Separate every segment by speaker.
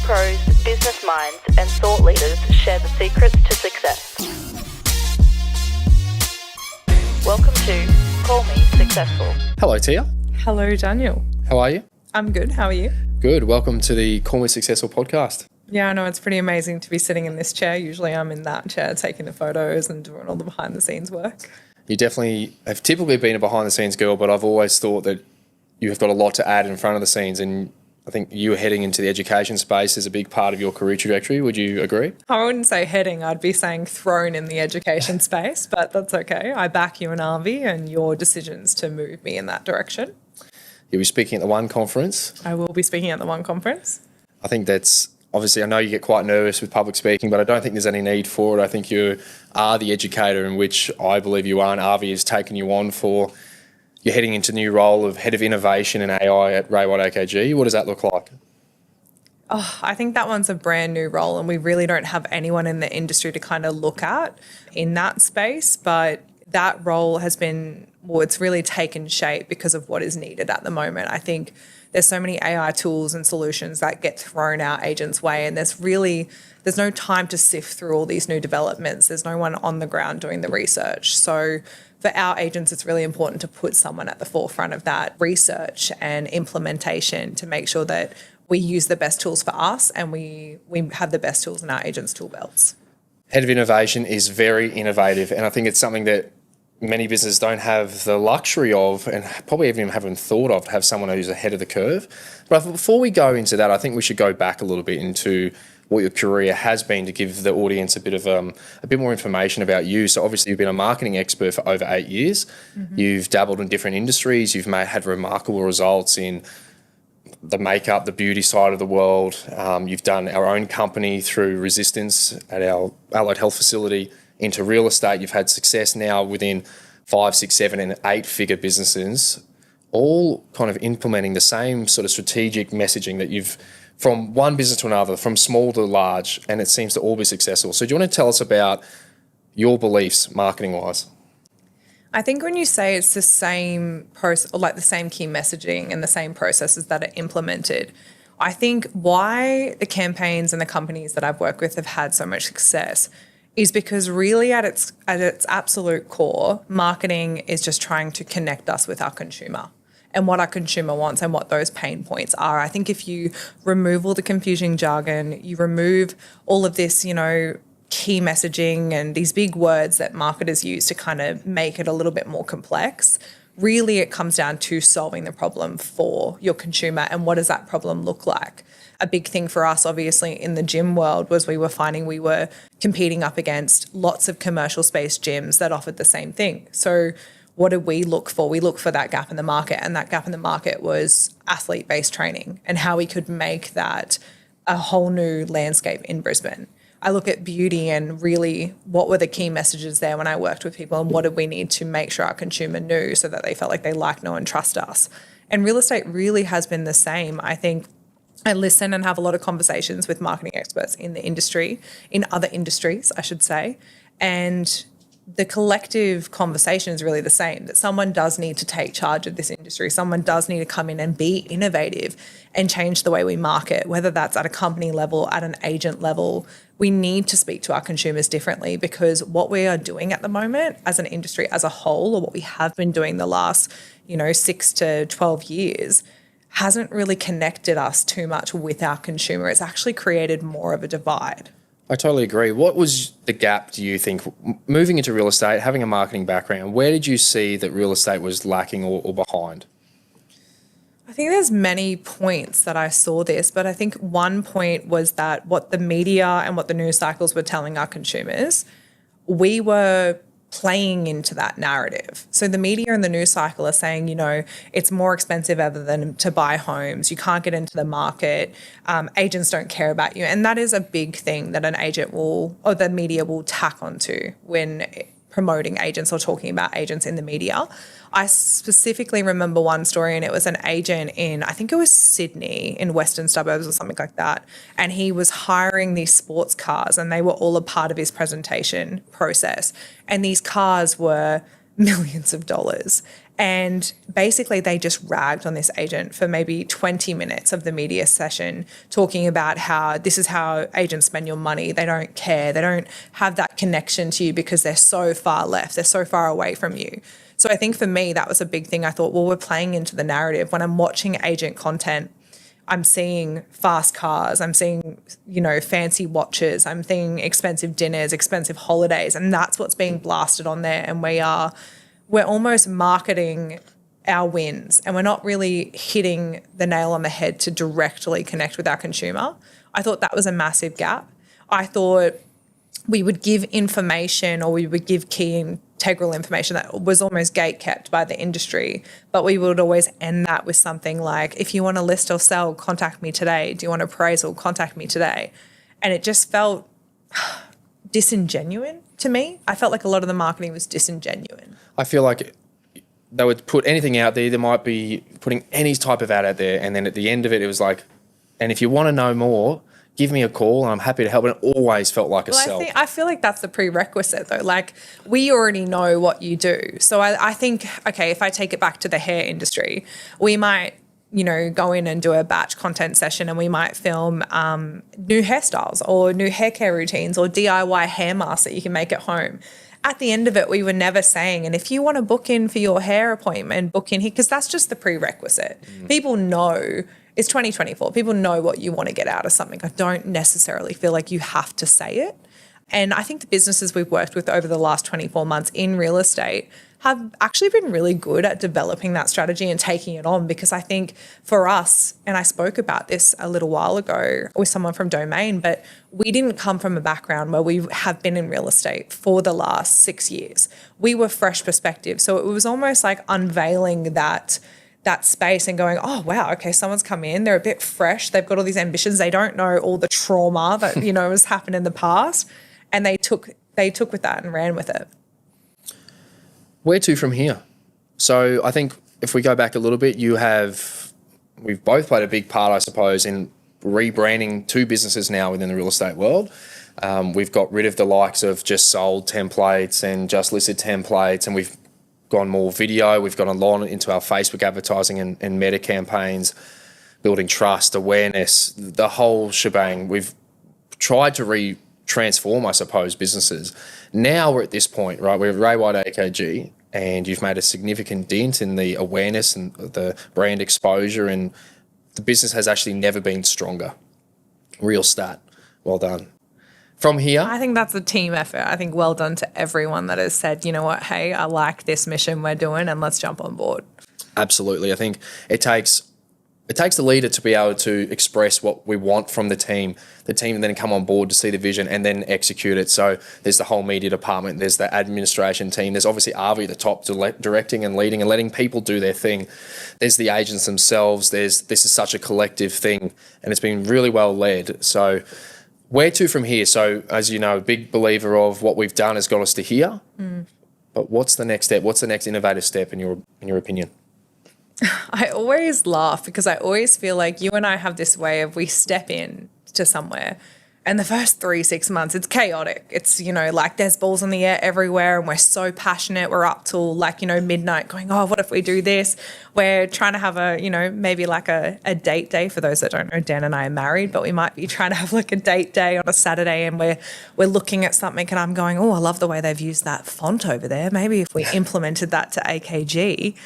Speaker 1: pros, business minds and thought leaders share the secrets to success. Welcome to Call Me Successful.
Speaker 2: Hello, Tia.
Speaker 3: Hello, Daniel.
Speaker 2: How are you?
Speaker 3: I'm good. How are you?
Speaker 2: Good. Welcome to the Call Me Successful podcast.
Speaker 3: Yeah, I know it's pretty amazing to be sitting in this chair. Usually I'm in that chair taking the photos and doing all the behind the scenes work.
Speaker 2: You definitely have typically been a behind the scenes girl, but I've always thought that you have got a lot to add in front of the scenes, and I think you heading into the education space is a big part of your career trajectory. Would you agree?
Speaker 3: I wouldn't say heading, I'd be saying thrown in the education space, but that's okay. I back you and Arvi and your decisions to move me in that direction.
Speaker 2: You'll be speaking at the One conference.
Speaker 3: I will be speaking at the One conference.
Speaker 2: I think that's obviously, I know you get quite nervous with public speaking, but I don't think there's any need for it. I think you are the educator, in which I believe you are, and Arvi has taken you on for. You're heading into the new role of Head of Innovation and AI at Ray White AKG. What does that look like?
Speaker 3: Oh, I think that one's a brand new role, and we really don't have anyone in the industry to kind of look at in that space. But that role has been, well, it's really taken shape because of what is needed at the moment. I think there's so many AI tools and solutions that get thrown our agents' way, and there's no time to sift through all these new developments. There's no one on the ground doing the research. So for our agents, it's really important to put someone at the forefront of that research and implementation to make sure that we use the best tools for us and we have the best tools in our agents' tool belts. Head
Speaker 2: of Innovation is very innovative, and I think it's something that many businesses don't have the luxury of, and probably even haven't thought of, to have someone who's ahead of the curve. But before we go into that, I think we should go back a little bit into what your career has been to give the audience a bit more information about you. So obviously you've been a marketing expert for over 8 years. Mm-hmm. You've dabbled in different industries. You've had remarkable results in the makeup, the beauty side of the world. You've done our own company through Resistance at our allied health facility into real estate. You've had success now within 5, 6, 7 and 8 figure businesses, all kind of implementing the same sort of strategic messaging that you've from one business to another, from small to large, and it seems to all be successful. So do you want to tell us about your beliefs marketing-wise?
Speaker 3: I think when you say it's the same process, like the same key messaging and the same processes that are implemented, I think why the campaigns and the companies that I've worked with have had so much success is because really at its absolute core, marketing is just trying to connect us with our consumer and what our consumer wants and what those pain points are. I think if you remove all the confusing jargon, you remove all of this, key messaging and these big words that marketers use to kind of make it a little bit more complex, really it comes down to solving the problem for your consumer and what does that problem look like. A big thing for us, obviously, in the gym world was we were finding we were competing up against lots of commercial space gyms that offered the same thing. So what did we look for? We looked for that gap in the market, and that gap in the market was athlete-based training and how we could make that a whole new landscape in Brisbane. I look at beauty and really what were the key messages there when I worked with people and what did we need to make sure our consumer knew so that they felt like they liked, know and trust us. And real estate really has been the same. I think I listen and have a lot of conversations with marketing experts in the industry, in other industries, I should say, and the collective conversation is really the same, that someone does need to take charge of this industry. Someone does need to come in and be innovative and change the way we market, whether that's at a company level, at an agent level. We need to speak to our consumers differently because what we are doing at the moment as an industry as a whole, or what we have been doing the last, 6 to 12 years, hasn't really connected us too much with our consumer. It's actually created more of a divide.
Speaker 2: I totally agree. What was the gap, do you think, moving into real estate, having a marketing background, where did you see that real estate was lacking or behind?
Speaker 3: I think there's many points that I saw this, but I think one point was that what the media and what the news cycles were telling our consumers, we were playing into that narrative. So the media and the news cycle are saying, it's more expensive ever than to buy homes. You can't get into the market. Agents don't care about you. And that is a big thing that an agent will, or the media will tack onto when promoting agents or talking about agents in the media. I specifically remember one story, and it was an agent in, I think it was Sydney, in Western Suburbs or something like that. And he was hiring these sports cars, and they were all a part of his presentation process. And these cars were millions of dollars. And basically they just ragged on this agent for maybe 20 minutes of the media session, talking about how this is how agents spend your money. They don't care. They don't have that connection to you because they're so far left. They're so far away from you. So I think for me, that was a big thing. I thought, well, we're playing into the narrative. When I'm watching agent content, I'm seeing fast cars, I'm seeing, fancy watches, I'm seeing expensive dinners, expensive holidays, and that's what's being blasted on there. And we're almost marketing our wins, and we're not really hitting the nail on the head to directly connect with our consumer. I thought that was a massive gap. I thought we would give information, or we would give key integral information that was almost gate-kept by the industry, but we would always end that with something like, if you want to list or sell, contact me today. Do you want appraisal? Contact me today. And it just felt disingenuine to me. I felt like a lot of the marketing was disingenuine.
Speaker 2: I feel like they would put anything out there. They might be putting any type of ad out there, and then at the end of it, it was like, and if you want to know more, give me a call and I'm happy to help. And it always felt like a sell.
Speaker 3: I feel like that's the prerequisite though. Like, we already know what you do. So I think, okay, if I take it back to the hair industry, we might, go in and do a batch content session, and we might film new hairstyles or new hair care routines or DIY hair masks that you can make at home. At the end of it, we were never saying, and if you want to book in for your hair appointment, book in here, because that's just the prerequisite. People know. It's 2024. People know what you want to get out of something. I don't necessarily feel like you have to say it. And I think the businesses we've worked with over the last 24 months in real estate have actually been really good at developing that strategy and taking it on, because I think for us, and I spoke about this a little while ago with someone from Domain, but we didn't come from a background where we have been in real estate for the last 6 years. We were fresh perspective. So it was almost like unveiling that space and going, oh, wow, okay, someone's come in, they're a bit fresh, they've got all these ambitions, they don't know all the trauma that, has happened in the past, and they took with that and ran with it.
Speaker 2: Where to from here? So I think if we go back a little bit, we've both played a big part, I suppose, in rebranding two businesses now within the real estate world. We've got rid of the likes of just sold templates and just listed templates, and we've gone more video. We've gone a lot into our Facebook advertising and meta campaigns, building trust, awareness, the whole shebang. We've tried to transform, I suppose, businesses. Now we're at this point, right? We're Ray White AKG, and you've made a significant dent in the awareness and the brand exposure, and the business has actually never been stronger. Real stat. Well done. From here,
Speaker 3: I think that's a team effort. I think well done to everyone that has said, you know what, hey, I like this mission we're doing and let's jump on board.
Speaker 2: Absolutely. I think it takes the leader to be able to express what we want from the team then come on board to see the vision and then execute it. So there's the whole media department, there's the administration team, there's obviously Avi at the top directing and leading and letting people do their thing. There's the agents themselves. This is such a collective thing, and it's been really well led. So where to from here? So, as you know, a big believer of what we've done has got us to here. But what's the next step? What's the next innovative step in your opinion?
Speaker 3: I always laugh because I always feel like you and I have this way of we step in to somewhere, and the first 3-6 months, it's chaotic. It's, like there's balls in the air everywhere, and we're so passionate. We're up till midnight going, oh, what if we do this? We're trying to have maybe like a date day. For those that don't know, Dan and I are married, but we might be trying to have like a date day on a Saturday, and we're looking at something, and I'm going, oh, I love the way they've used that font over there. Maybe if we implemented that to AKG.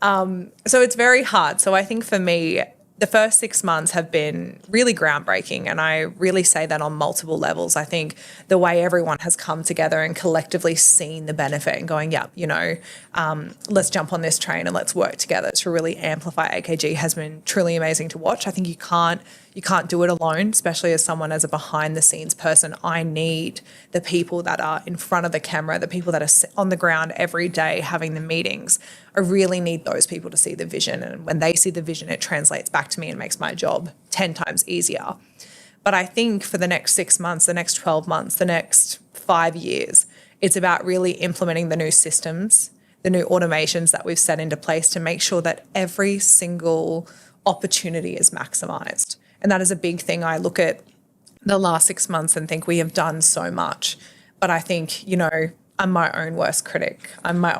Speaker 3: So it's very hard. So I think for me, the first 6 months have been really groundbreaking, and I really say that on multiple levels. I think the way everyone has come together and collectively seen the benefit and going, let's jump on this train and let's work together to really amplify AKG has been truly amazing to watch. I think you can't do it alone, especially as someone as a behind the scenes person. I need the people that are in front of the camera, the people that are on the ground every day having the meetings. I really need those people to see the vision. And when they see the vision, it translates back to me and makes my job 10 times easier. But I think for the next 6 months, the next 12 months, the next 5 years, it's about really implementing the new systems, the new automations that we've set into place to make sure that every single opportunity is maximized. And that is a big thing. I look at the last 6 months and think we have done so much. But I think, I'm my own worst critic.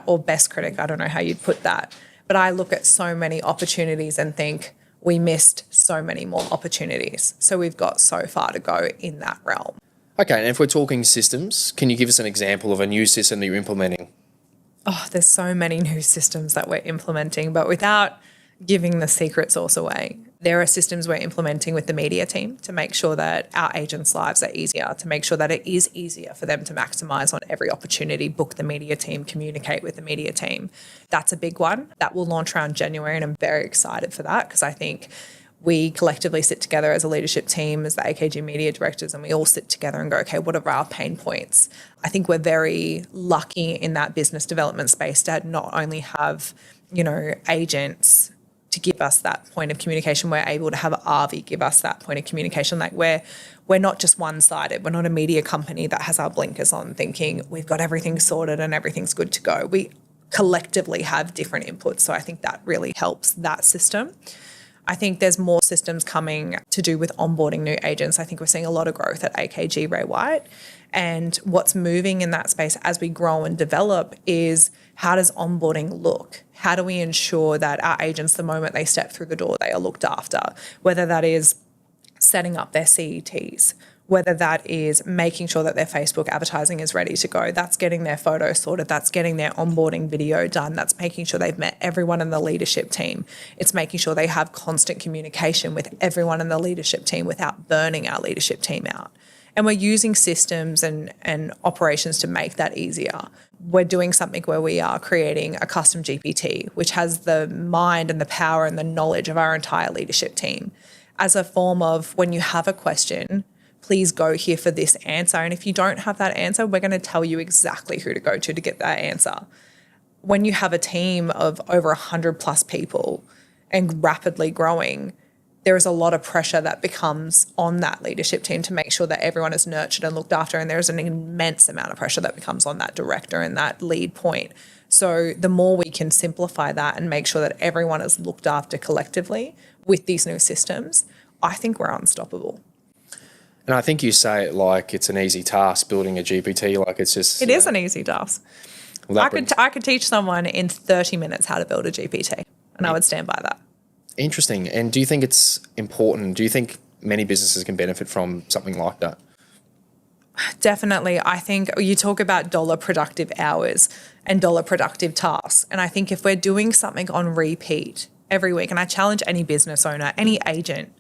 Speaker 3: Or best critic. I don't know how you'd put that. But I look at so many opportunities and think we missed so many more opportunities. So we've got so far to go in that realm.
Speaker 2: Okay, and if we're talking systems, can you give us an example of a new system that you're implementing?
Speaker 3: Oh, there's so many new systems that we're implementing, but without giving the secret sauce away, there are systems we're implementing with the media team to make sure that our agents' lives are easier, to make sure that it is easier for them to maximise on every opportunity, book the media team, communicate with the media team. That's a big one. That will launch around January, and I'm very excited for that because I think we collectively sit together as a leadership team, as the AKG media directors, and we all sit together and go, okay, what are our pain points? I think we're very lucky in that business development space to not only have, agents to give us that point of communication. We're able to have Avi give us that point of communication. Like we're not just one-sided. We're not a media company that has our blinkers on thinking we've got everything sorted and everything's good to go. We collectively have different inputs. So I think that really helps that system. I think there's more systems coming to do with onboarding new agents. I think we're seeing a lot of growth at AKG Ray White. And what's moving in that space as we grow and develop is how does onboarding look? How do we ensure that our agents, the moment they step through the door, they are looked after? Whether that is setting up their CETs, whether that is making sure that their Facebook advertising is ready to go, that's getting their photos sorted, that's getting their onboarding video done, that's making sure they've met everyone in the leadership team. It's making sure they have constant communication with everyone in the leadership team without burning our leadership team out. And we're using systems and operations to make that easier. We're doing something where we are creating a custom GPT, which has the mind and the power and the knowledge of our entire leadership team as a form of when you have a question, please go here for this answer. And if you don't have that answer, we're going to tell you exactly who to go to get that answer. When you have a team of over 100 plus people and rapidly growing, there is a lot of pressure that becomes on that leadership team to make sure that everyone is nurtured and looked after. And there's an immense amount of pressure that becomes on that director and that lead point. So the more we can simplify that and make sure that everyone is looked after collectively with these new systems, I think we're unstoppable.
Speaker 2: And I think you say it like it's an easy task building a GPT, like it's just...
Speaker 3: It is an easy task.
Speaker 2: Well,
Speaker 3: I could teach someone in 30 minutes how to build a GPT, and I would stand by that.
Speaker 2: Interesting. And do you think it's important? Do you think many businesses can benefit from something like that?
Speaker 3: Definitely. I think you talk about dollar productive hours and dollar productive tasks. And I think if we're doing something on repeat every week, and I challenge any business owner, any agent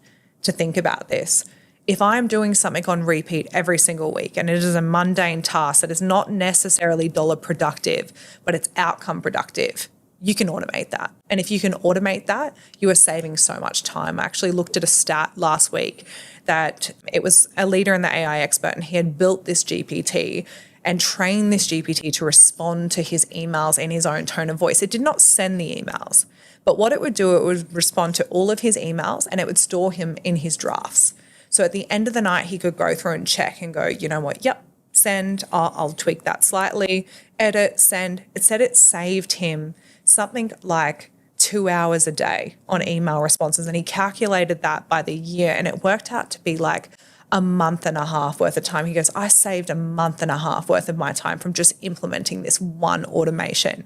Speaker 3: to think about this, if I'm doing something on repeat every single week and it is a mundane task that is not necessarily dollar productive, but it's outcome productive, you can automate that. And if you can automate that, you are saving so much time. I actually looked at a stat last week that it was a leader in the AI expert, and he had built this GPT and trained this GPT to respond to his emails in his own tone of voice. It did not send the emails, but what it would do, it would respond to all of his emails and it would store him in his drafts. So at the end of the night, he could go through and check and go, you know what, yep, send, I'll tweak that slightly, edit, send. It said it saved him something like 2 hours a day on email responses. And he calculated that by the year, and it worked out to be like a month and a half worth of time. He goes, I saved a month and a half worth of my time from just implementing this one automation.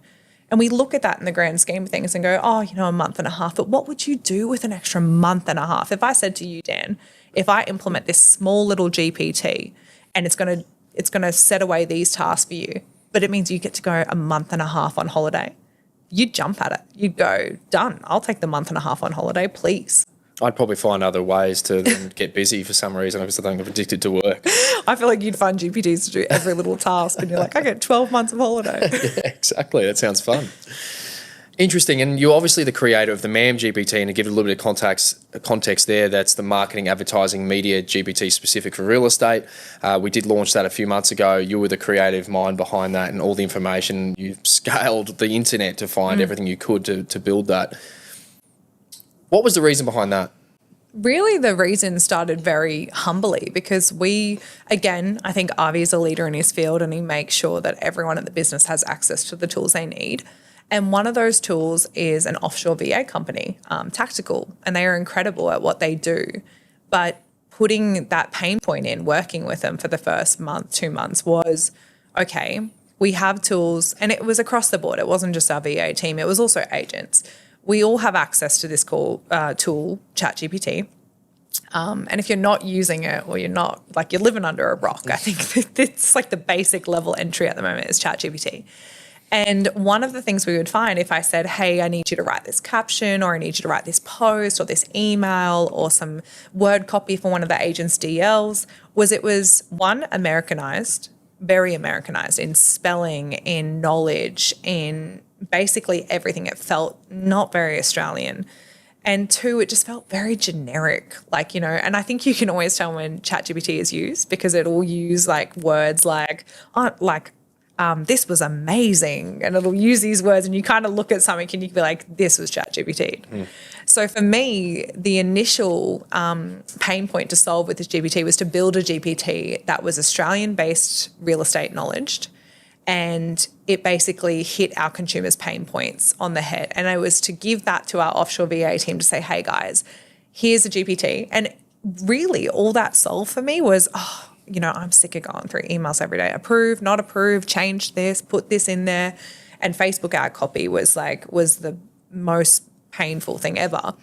Speaker 3: And we look at that in the grand scheme of things and go, oh, a month and a half. But what would you do with an extra month and a half? If I said to you, Dan, if I implement this small little GPT and it's going to set away these tasks for you, but it means you get to go a month and a half on holiday, you'd jump at it. You'd go, done. I'll take the month and a half on holiday, please.
Speaker 2: I'd probably find other ways to then get busy for some reason because I think I'm addicted to work.
Speaker 3: I feel like you'd find GPTs to do every little task and you're like, I get 12 months of holiday.
Speaker 2: Yeah, exactly. That sounds fun. Interesting. And you're obviously the creator of the MAM GPT, and to give it a little bit of context there, that's the marketing, advertising, media GPT specific for real estate. We did launch that a few months ago. You were the creative mind behind that and all the information. You scaled the internet to find everything you could to build that. What was the reason behind that?
Speaker 3: Really, the reason started very humbly because I think Avi is a leader in his field and he makes sure that everyone at the business has access to the tools they need. And one of those tools is an offshore VA company, Tactical, and they are incredible at what they do. But putting that pain point in, working with them for the first month, 2 months was, okay, we have tools, and it was across the board. It wasn't just our VA team. It was also agents. We all have access to this tool, ChatGPT. And if you're not using it, or you're not, like, you're living under a rock, I think it's like the basic level entry at the moment is ChatGPT. And one of the things we would find if I said, hey, I need you to write this caption, or I need you to write this post or this email or some word copy for one of the agent's DLs, was it was one, Americanized, very Americanized in spelling, in knowledge, in basically everything. It felt not very Australian. And two, it just felt very generic, like, you know, and I think you can always tell when ChatGPT is used because it'll use like words like, this was amazing. And it'll use these words and you kind of look at something and you can be like, this was ChatGPT. So for me, the initial pain point to solve with this GPT was to build a GPT that was Australian-based real estate knowledge, and it basically hit our consumers' pain points on the head. And it was to give that to our offshore VA team to say, hey guys, here's a GPT. And really all that solved for me was, you know, I'm sick of going through emails every day. Approve, not approve, change this, put this in there. And Facebook ad copy was the most painful thing ever.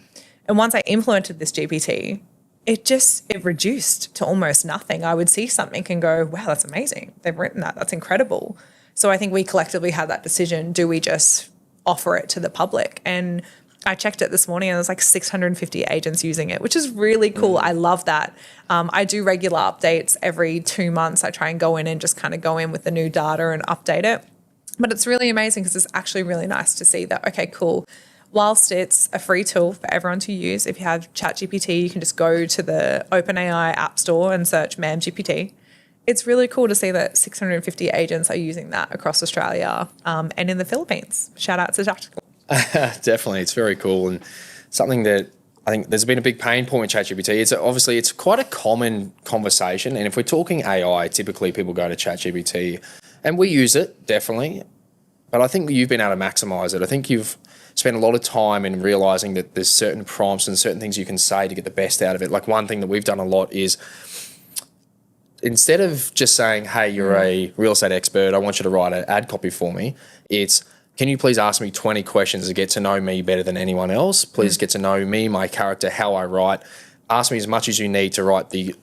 Speaker 3: And once I implemented this GPT, it reduced to almost nothing. I would see something and go, wow, that's amazing. They've written that. That's incredible. So I think we collectively had that decision. Do we just offer it to the public? And I checked it this morning and there's like 650 agents using it, which is really cool. I love that. I do regular updates every 2 months. I try and go in and just kind of go in with the new data and update it. But it's really amazing because it's actually really nice to see that, okay, cool. Whilst it's a free tool for everyone to use, if you have ChatGPT, you can just go to the OpenAI App Store and search MamGPT. It's really cool to see that 650 agents are using that across Australia and in the Philippines. Shout out to Tactical.
Speaker 2: Definitely, it's very cool, and something that I think there's been a big pain point with ChatGPT. It's quite a common conversation, and if we're talking AI, typically people go to ChatGPT, and we use it definitely, but I think you've been able to maximise it. I think you've spent a lot of time in realising that there's certain prompts and certain things you can say to get the best out of it. Like one thing that we've done a lot is, instead of just saying, hey, you're a real estate expert, I want you to write an ad copy for me, it's, can you please ask me 20 questions to get to know me better than anyone else? Please get to know me, my character, how I write. Ask me as much as you need to write the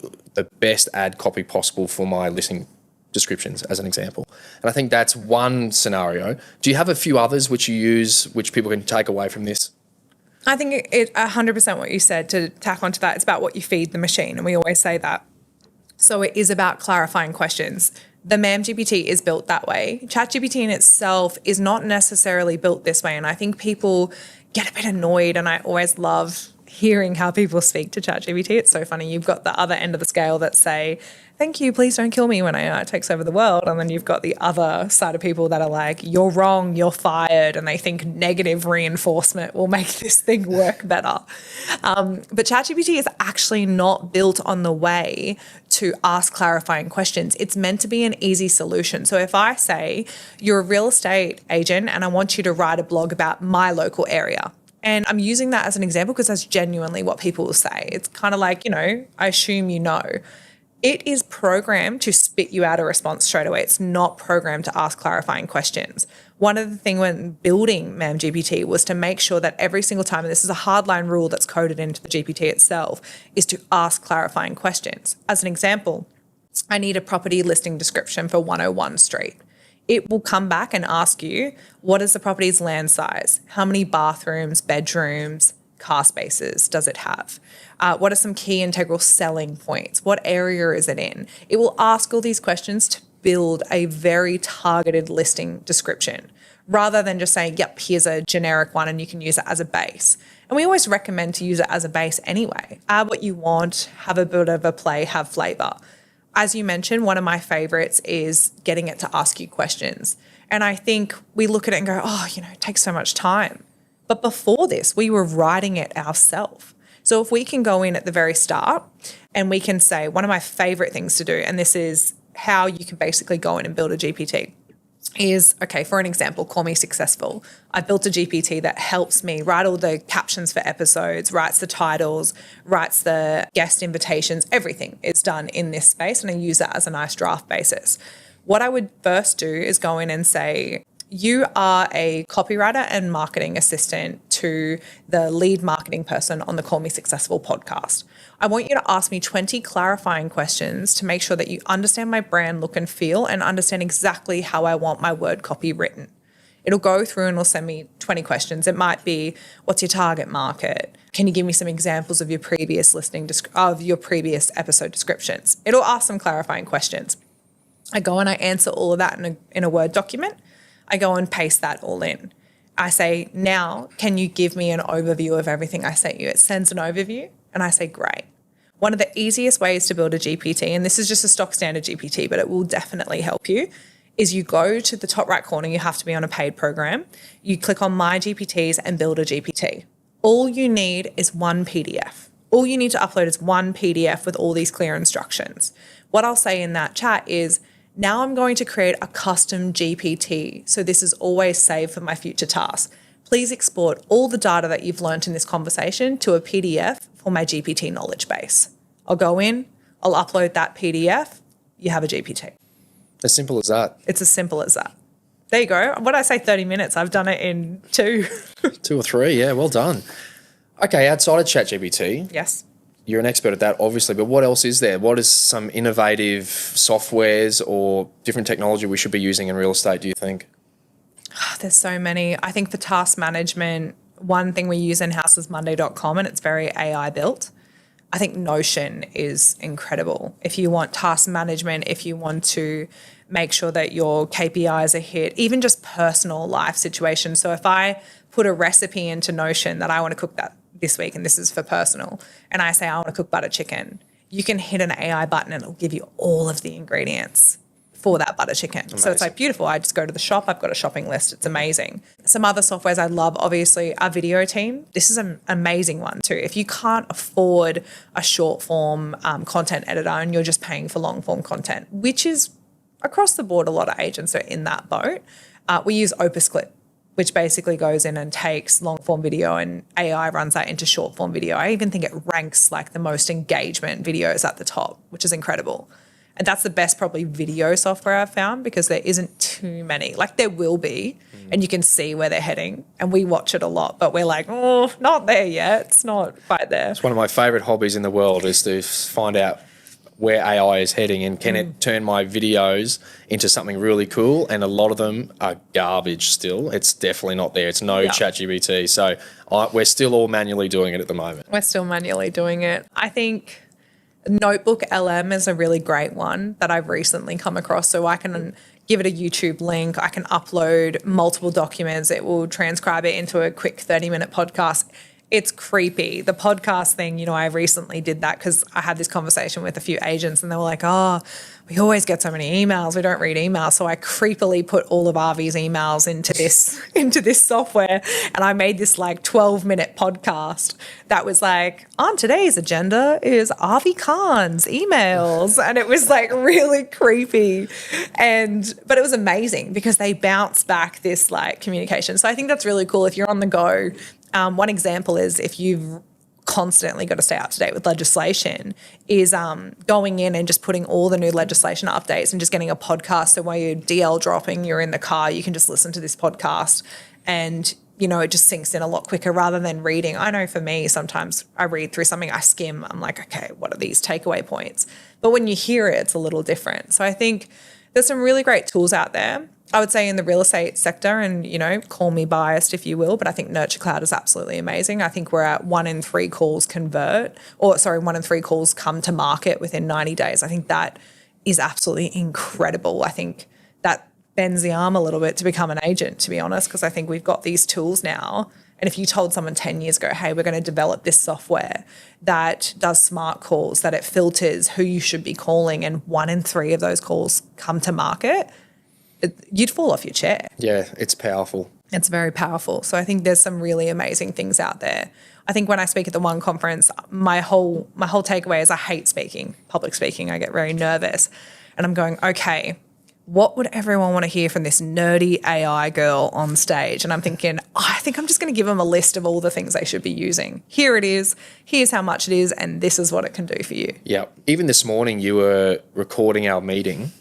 Speaker 2: best ad copy possible for my listing descriptions, as an example. And I think that's one scenario. Do you have a few others which you use, which people can take away from this?
Speaker 3: I think it 100% what you said, to tack onto that, it's about what you feed the machine. And we always say that. So it is about clarifying questions. The MamGPT is built that way. ChatGPT in itself is not necessarily built this way. And I think people get a bit annoyed, and I always love hearing how people speak to ChatGPT. It's so funny. You've got the other end of the scale that say, thank you, please don't kill me when AI takes over the world. And then you've got the other side of people that are like, you're wrong, you're fired. And they think negative reinforcement will make this thing work better. But ChatGPT is actually not built on the way to ask clarifying questions. It's meant to be an easy solution. So if I say, you're a real estate agent and I want you to write a blog about my local area, and I'm using that as an example because that's genuinely what people will say. It's kind of like, you know, I assume you know. It is programmed to spit you out a response straight away. It's not programmed to ask clarifying questions. One of the things when building MamGPT was to make sure that every single time, and this is a hardline rule that's coded into the GPT itself, is to ask clarifying questions. As an example, I need a property listing description for 101 Street. It will come back and ask you, what is the property's land size? How many bathrooms, bedrooms, car spaces does it have? What are some key integral selling points? What area is it in? It will ask all these questions to build a very targeted listing description, rather than just saying, yep, here's a generic one and you can use it as a base. And we always recommend to use it as a base anyway. Add what you want, have a bit of a play, have flavor. As you mentioned, one of my favorites is getting it to ask you questions. And I think we look at it and go, oh, you know, it takes so much time. But before this, we were writing it ourselves. So if we can go in at the very start and we can say, one of my favorite things to do, and this is how you can basically go in and build a GPT, is, okay, for an example, call me successful. I built a GPT that helps me write all the captions for episodes, writes the titles, writes the guest invitations, everything is done in this space, and I use that as a nice draft basis. What I would first do is go in and say, you are a copywriter and marketing assistant to the lead marketing person on the Call Me Successful podcast. I want you to ask me 20 clarifying questions to make sure that you understand my brand look and feel and understand exactly how I want my word copy written. It'll go through and it'll send me 20 questions. It might be, what's your target market? Can you give me some examples of your previous previous episode descriptions? It'll ask some clarifying questions. I go and I answer all of that in a Word document. I go and paste that all in. I say, now, can you give me an overview of everything I sent you? It sends an overview and I say, great. One of the easiest ways to build a GPT, and this is just a stock standard GPT, but it will definitely help you, is you go to the top right corner, you have to be on a paid program. You click on My GPTs and build a GPT. All you need is one PDF. All you need to upload is one PDF with all these clear instructions. What I'll say in that chat is, now I'm going to create a custom GPT, so this is always saved for my future tasks. Please export all the data that you've learned in this conversation to a PDF for my GPT knowledge base. I'll go in, I'll upload that PDF, you have a GPT.
Speaker 2: As simple as that.
Speaker 3: It's as simple as that. There you go. What did I say, 30 minutes? I've done it in 2.
Speaker 2: 2 or 3, yeah, well done. Okay, outside of ChatGPT,
Speaker 3: Yes.
Speaker 2: you're an expert at that, obviously, but what else is there? What is some innovative softwares or different technology we should be using in real estate, do you think?
Speaker 3: There's so many. I think for task management, one thing we use in-house is Monday.com, and it's very AI built. I think Notion is incredible. If you want task management, if you want to make sure that your KPIs are hit, even just personal life situations. So if I put a recipe into Notion that I want to cook that this week, and this is for personal, and I say I want to cook butter chicken, you can hit an AI button and it'll give you all of the ingredients for that butter chicken. Amazing. So it's like beautiful. I just go to the shop. I've got a shopping list. It's amazing. Some other softwares I love, obviously, our video team. This is an amazing one too. If you can't afford a short form content editor and you're just paying for long form content, which is across the board, a lot of agents are in that boat. We use Opus Clip, which basically goes in and takes long form video and AI runs that into short form video. I even think it ranks like the most engagement videos at the top, which is incredible. And that's the best probably video software I've found because there isn't too many. Like there will be, and you can see where they're heading. And we watch it a lot, but we're like, oh, not there yet. It's not quite there.
Speaker 2: It's one of my favourite hobbies in the world is to find out where AI is heading and can it turn my videos into something really cool, and a lot of them are garbage still. It's definitely not there. It's no ChatGPT. So we're still all manually doing it at the moment.
Speaker 3: We're still manually doing it. I think Notebook LM is a really great one that I've recently come across. So I can give it a YouTube link. I can upload multiple documents. It will transcribe it into a quick 30-minute podcast. It's creepy. The podcast thing, I recently did that because I had this conversation with a few agents and they were like, oh, we always get so many emails. We don't read emails. So I creepily put all of Avi's emails into this software, and I made this like 12-minute podcast that was like, on today's agenda is Avi Khan's emails. And it was like really creepy. But it was amazing because they bounce back this like communication. So I think that's really cool if you're on the go. One example is if you've constantly got to stay up to date with legislation is going in and just putting all the new legislation updates and just getting a podcast. So while you're DL dropping, you're in the car, you can just listen to this podcast and, it just sinks in a lot quicker rather than reading. I know for me, sometimes I read through something, I skim, I'm like, okay, what are these takeaway points? But when you hear it, it's a little different. So I think there's some really great tools out there. I would say in the real estate sector, and, call me biased if you will, but I think Nurture Cloud is absolutely amazing. I think we're at 1 in 3 calls 1 in 3 calls come to market within 90 days. I think that is absolutely incredible. I think that bends the arm a little bit to become an agent, to be honest, because I think we've got these tools now. And if you told someone 10 years ago, hey, we're going to develop this software that does smart calls, that it filters who you should be calling, and 1 in 3 of those calls come to market, you'd fall off your chair.
Speaker 2: Yeah, it's powerful.
Speaker 3: It's very powerful. So I think there's some really amazing things out there. I think when I speak at the one conference, my whole takeaway is I hate speaking, public speaking. I get very nervous. And I'm going, okay, what would everyone want to hear from this nerdy AI girl on stage? And I'm thinking, I think I'm just going to give them a list of all the things they should be using. Here it is. Here's how much it is. And this is what it can do for you.
Speaker 2: Yeah. Even this morning you were recording our meeting.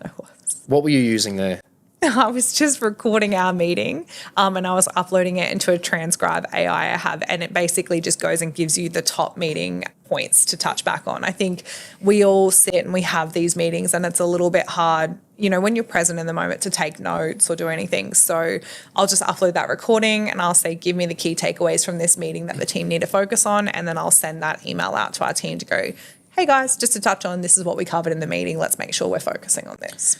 Speaker 3: I was.
Speaker 2: What were you using there?
Speaker 3: I was just recording our meeting and I was uploading it into a transcribe AI I have, and it basically just goes and gives you the top meeting points to touch back on. I think we all sit and we have these meetings and it's a little bit hard, when you're present in the moment, to take notes or do anything. So I'll just upload that recording and I'll say, give me the key takeaways from this meeting that the team need to focus on. And then I'll send that email out to our team to go, hey guys, just to touch on, this is what we covered in the meeting. Let's make sure we're focusing on this.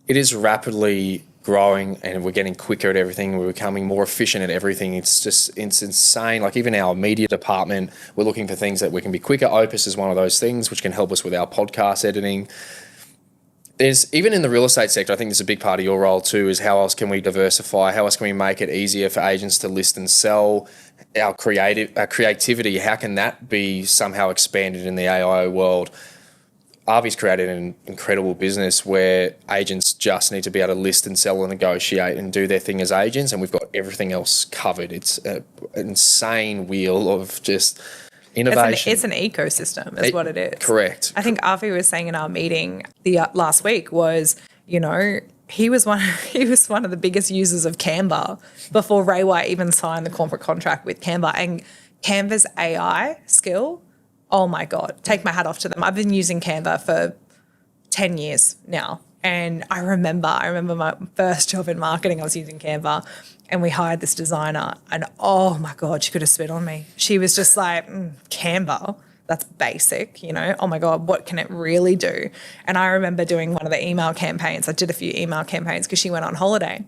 Speaker 2: It is rapidly growing and we're getting quicker at everything. We're becoming more efficient at everything. It's insane. Like even our media department, we're looking for things that we can be quicker. Opus is one of those things which can help us with our podcast editing. There's even in the real estate sector, I think there's a big part of your role too, is how else can we diversify? How else can we make it easier for agents to list and sell? Our creativity, how can that be somehow expanded in the AI world? Avi's created an incredible business where agents just need to be able to list and sell and negotiate and do their thing as agents, and we've got everything else covered. It's an insane wheel of just innovation.
Speaker 3: It's an ecosystem is what it is.
Speaker 2: Correct.
Speaker 3: I think Avi was saying in our meeting last week was, he was one of the biggest users of Canva before Ray White even signed the corporate contract with Canva. And Canva's AI skill, oh my God, take my hat off to them. I've been using Canva for 10 years now. And I remember my first job in marketing, I was using Canva and we hired this designer and oh my God, she could have spit on me. She was just like, Canva, that's basic, oh my God, what can it really do? And I remember doing one of the email campaigns. I did a few email campaigns because she went on holiday.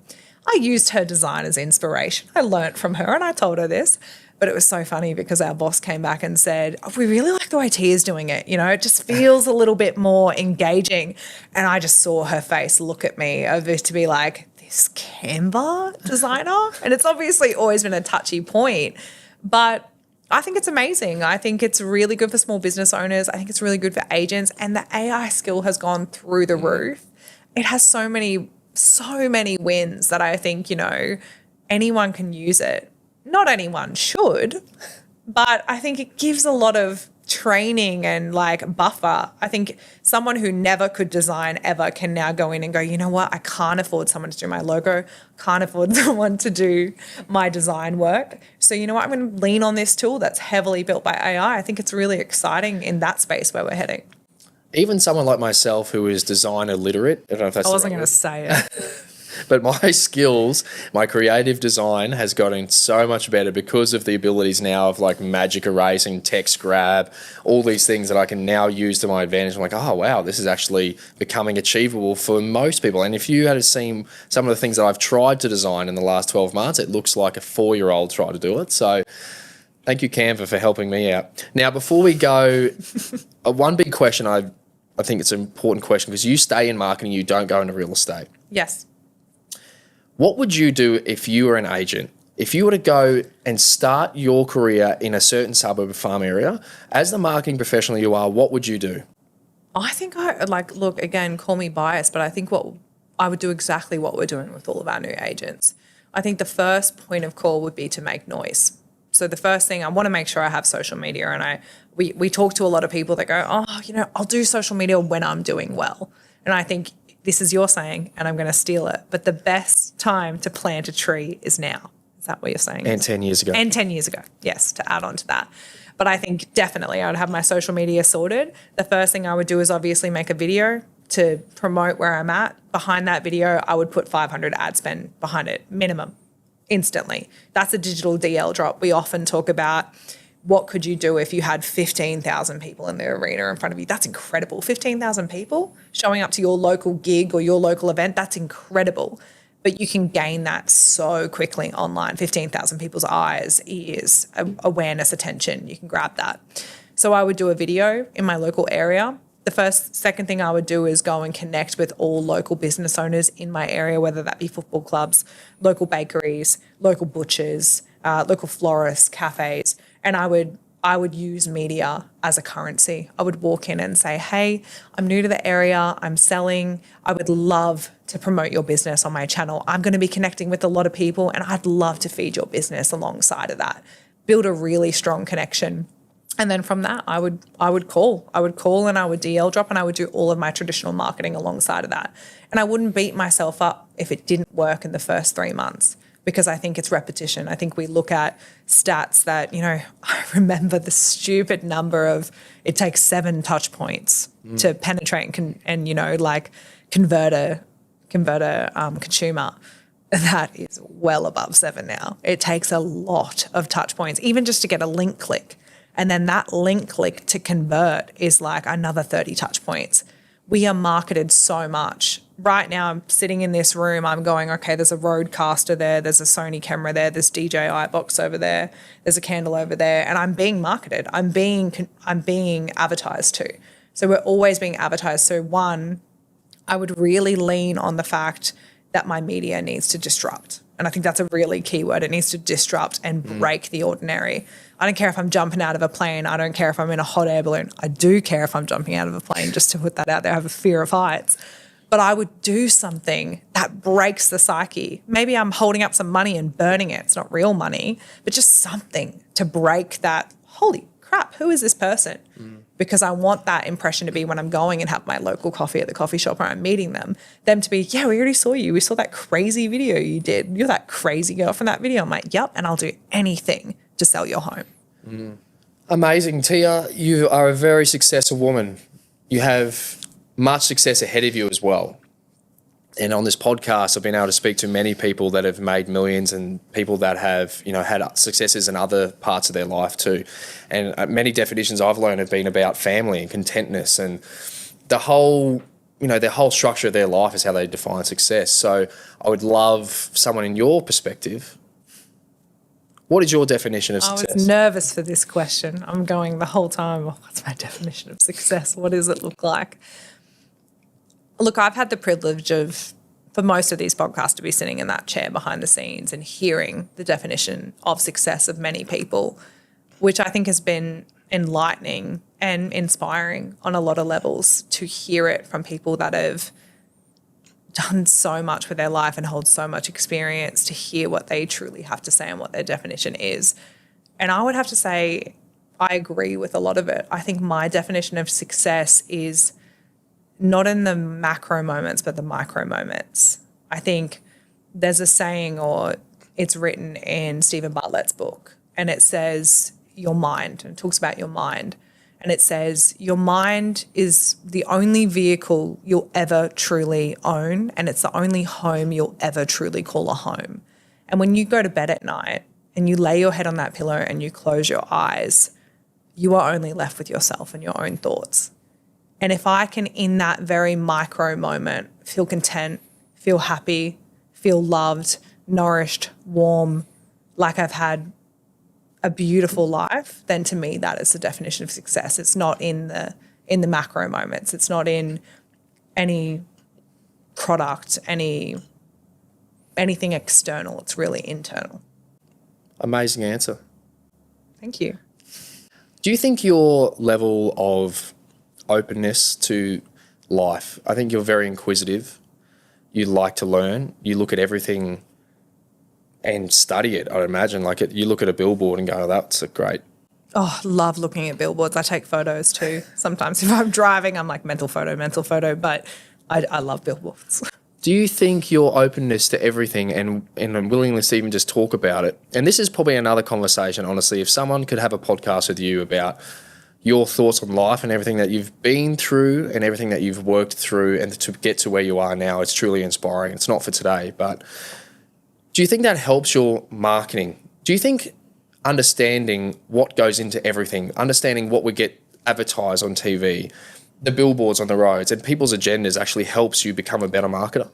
Speaker 3: I used her design as inspiration. I learnt from her and I told her this. But it was so funny because our boss came back and said, we really like the way Tia's doing it. It just feels a little bit more engaging. And I just saw her face look at me over to be like, this Canva designer? And it's obviously always been a touchy point. But I think it's amazing. I think it's really good for small business owners. I think it's really good for agents. And the AI skill has gone through the roof. It has so many wins that I think, anyone can use it. Not anyone should, but I think it gives a lot of training and buffer. I think someone who never could design ever can now go in and go, you know what, I can't afford someone to do my logo, can't afford someone to do my design work. So you know what, I'm going to lean on this tool that's heavily built by AI. I think it's really exciting in that space where we're heading.
Speaker 2: Even someone like myself who is designer literate, I don't know if that's
Speaker 3: I wasn't going to say it.
Speaker 2: But my skills, my creative design has gotten so much better because of the abilities now of magic erasing, text grab, all these things that I can now use to my advantage. I'm like, oh, wow, this is actually becoming achievable for most people. And if you had seen some of the things that I've tried to design in the last 12 months, it looks like a 4-year-old tried to do it. So thank you, Canva, for helping me out. Now, before we go, one big question, I think it's an important question because you stay in marketing, you don't go into real estate.
Speaker 3: Yes.
Speaker 2: What would you do if you were an agent? If you were to go and start your career in a certain suburb or farm area, as the marketing professional you are, what would you do?
Speaker 3: I think look, again, call me biased, but I think I would do exactly what we're doing with all of our new agents. I think the first point of call would be to make noise. So the first thing, I want to make sure I have social media, and we talk to a lot of people that go, I'll do social media when I'm doing well. And I think this is your saying, and I'm going to steal it, but the best time to plant a tree is now. Is that what you're saying?
Speaker 2: And 10 years ago.
Speaker 3: And 10 years ago, yes, to add on to that. But I think definitely I would have my social media sorted. The first thing I would do is obviously make a video to promote where I'm at. Behind that video, I would put 500 ad spend behind it, minimum, instantly. That's a digital DL drop. We often talk about what could you do if you had 15,000 people in the arena in front of you? That's incredible. 15,000 people showing up to your local gig or your local event, that's incredible. But you can gain that so quickly online. 15,000 people's eyes, ears, awareness, attention. You can grab that. So I would do a video in my local area. Second thing I would do is go and connect with all local business owners in my area, whether that be football clubs, local bakeries, local butchers, local florists, cafes. And I would use media as a currency. I would walk in and say, hey, I'm new to the area, I'm selling, I would love to promote your business on my channel. I'm going to be connecting with a lot of people and I'd love to feed your business alongside of that. Build a really strong connection. And then from that, I would call and I would DL drop and I would do all of my traditional marketing alongside of that. And I wouldn't beat myself up if it didn't work in the first 3 months, because I think it's repetition. I think we look at stats that, I remember the stupid number of it takes 7 touch points to penetrate and convert a consumer. That is well above 7 now. It takes a lot of touch points, even just to get a link click. And then that link click to convert is like another 30 touch points. We are marketed so much. Right now, I'm sitting in this room, I'm going, okay, there's a Rodecaster there, there's a Sony camera there, there's DJI box over there, there's a candle over there, and I'm being marketed. I'm being advertised to. So we're always being advertised. So one, I would really lean on the fact that my media needs to disrupt. And I think that's a really key word. It needs to disrupt and break the ordinary. I don't care if I'm jumping out of a plane. I don't care if I'm in a hot air balloon. I do care if I'm jumping out of a plane, just to put that out there. I have a fear of heights. But I would do something that breaks the psyche. Maybe I'm holding up some money and burning it. It's not real money, but just something to break that, holy crap, who is this person? Because I want that impression to be when I'm going and have my local coffee at the coffee shop or I'm meeting them to be, yeah, we already saw you. We saw that crazy video you did. You're that crazy girl from that video. I'm like, yep, and I'll do anything to sell your home.
Speaker 2: Amazing. Tia, you are a very successful woman. You have much success ahead of you as well. And on this podcast, I've been able to speak to many people that have made millions and people that have, had successes in other parts of their life too. And many definitions I've learned have been about family and contentness, and the whole, their whole structure of their life is how they define success. So I would love someone in your perspective. What is your definition of success?
Speaker 3: I was nervous for this question. I'm going the whole time, what's my definition of success? What does it look like? Look, I've had the privilege of, for most of these podcasts, to be sitting in that chair behind the scenes and hearing the definition of success of many people, which I think has been enlightening and inspiring on a lot of levels, to hear it from people that have done so much with their life and hold so much experience, to hear what they truly have to say and what their definition is. And I would have to say I agree with a lot of it. I think my definition of success is not in the macro moments, but the micro moments. I think there's a saying, or it's written in Stephen Bartlett's book, and it says your mind, and it talks about your mind. And it says your mind is the only vehicle you'll ever truly own, and it's the only home you'll ever truly call a home. And when you go to bed at night and you lay your head on that pillow and you close your eyes, you are only left with yourself and your own thoughts. And if I can, in that very micro moment, feel content, feel happy, feel loved, nourished, warm, like I've had a beautiful life, then to me that is the definition of success. It's not in the macro moments. It's not in any product, anything external. It's really internal.
Speaker 2: Amazing answer.
Speaker 3: Thank you.
Speaker 2: Do you think your level of openness to life, I think you're very inquisitive, you like to learn, you look at everything and study it, I imagine. You look at a billboard and go, oh, that's a great.
Speaker 3: Oh, love looking at billboards. I take photos too. Sometimes if I'm driving, I'm like mental photo, but I love billboards.
Speaker 2: Do you think your openness to everything and a willingness to even just talk about it, and this is probably another conversation, honestly, if someone could have a podcast with you about your thoughts on life and everything that you've been through and everything that you've worked through and to get to where you are now, it's truly inspiring. It's not for today, but do you think that helps your marketing? Do you think understanding what goes into everything, understanding what we get advertised on TV, the billboards on the roads and people's agendas actually helps you become a better marketer?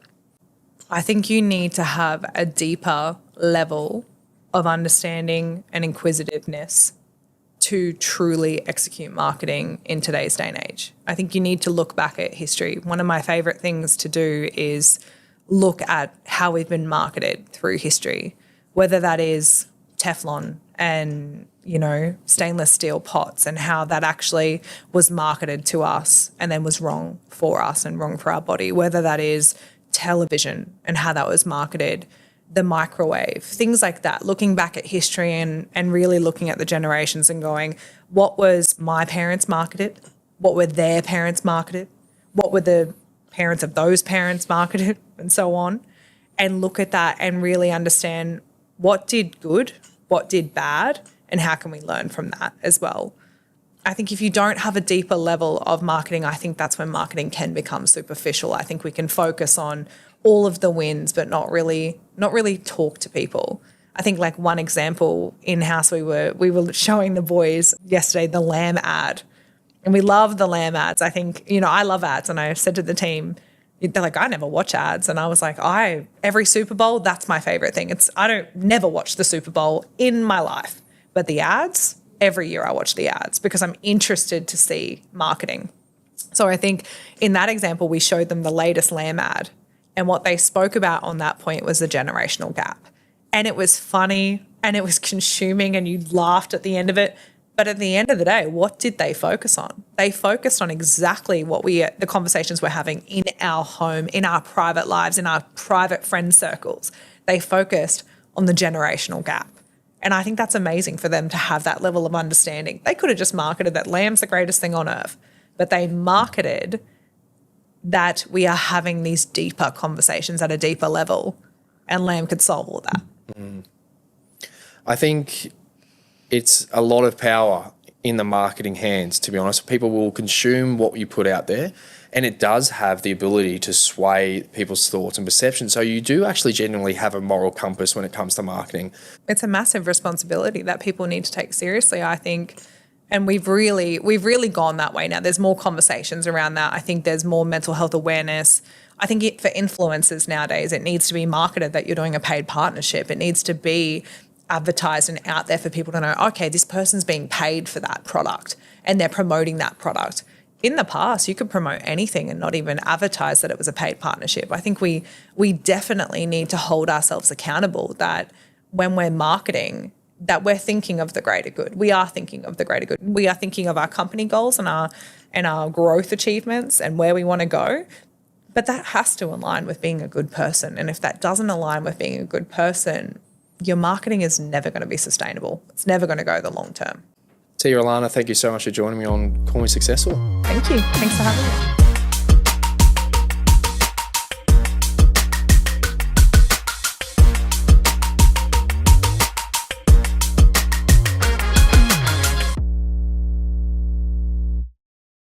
Speaker 3: I think you need to have a deeper level of understanding and inquisitiveness to truly execute marketing in today's day and age. I think you need to look back at history. One of my favorite things to do is look at how we've been marketed through history, whether that is Teflon and, stainless steel pots, and how that actually was marketed to us and then was wrong for us and wrong for our body, whether that is television and how that was marketed the microwave, things like that, looking back at history and really looking at the generations and going, what was my parents marketed? What were their parents marketed? What were the parents of those parents marketed, and so on? And look at that and really understand what did good, what did bad, and how can we learn from that as well. I think if you don't have a deeper level of marketing, I think that's when marketing can become superficial. I think we can focus on all of the wins, but not really talk to people. I think like one example in-house, we were showing the boys yesterday the lamb ad, and we love the lamb ads. I think, I love ads, and I said to the team, they're like, I never watch ads. And I was like, every Super Bowl, that's my favorite thing. I don't never watch the Super Bowl in my life, but the ads, every year I watch the ads because I'm interested to see marketing. So I think in that example, we showed them the latest lamb ad, and what they spoke about on that point was the generational gap. And it was funny and it was consuming and you laughed at the end of it. But at the end of the day, what did they focus on? They focused on exactly the conversations we're having in our home, in our private lives, in our private friend circles. They focused on the generational gap. And I think that's amazing for them to have that level of understanding. They could have just marketed that lamb's the greatest thing on earth, but they marketed that we are having these deeper conversations at a deeper level, and lamb could solve all that.
Speaker 2: I think it's a lot of power in the marketing hands, to be honest. People will consume what you put out there, and it does have the ability to sway people's thoughts and perceptions. So you do actually genuinely have a moral compass when it comes to marketing.
Speaker 3: It's a massive responsibility that people need to take seriously, I think. And we've really gone that way now. There's more conversations around that. I think there's more mental health awareness. I think for influencers nowadays, it needs to be marketed that you're doing a paid partnership. It needs to be advertised and out there for people to know, okay, this person's being paid for that product and they're promoting that product. In the past, you could promote anything and not even advertise that it was a paid partnership. I think we definitely need to hold ourselves accountable that when we're marketing, that we're thinking of the greater good. We are thinking of the greater good. We are thinking of our company goals and our growth achievements and where we want to go. But that has to align with being a good person. And if that doesn't align with being a good person, your marketing is never going to be sustainable. It's never going to go the long term.
Speaker 2: Tia, Alana, thank you so much for joining me on Call Me Successful.
Speaker 3: Thank you. Thanks for having me.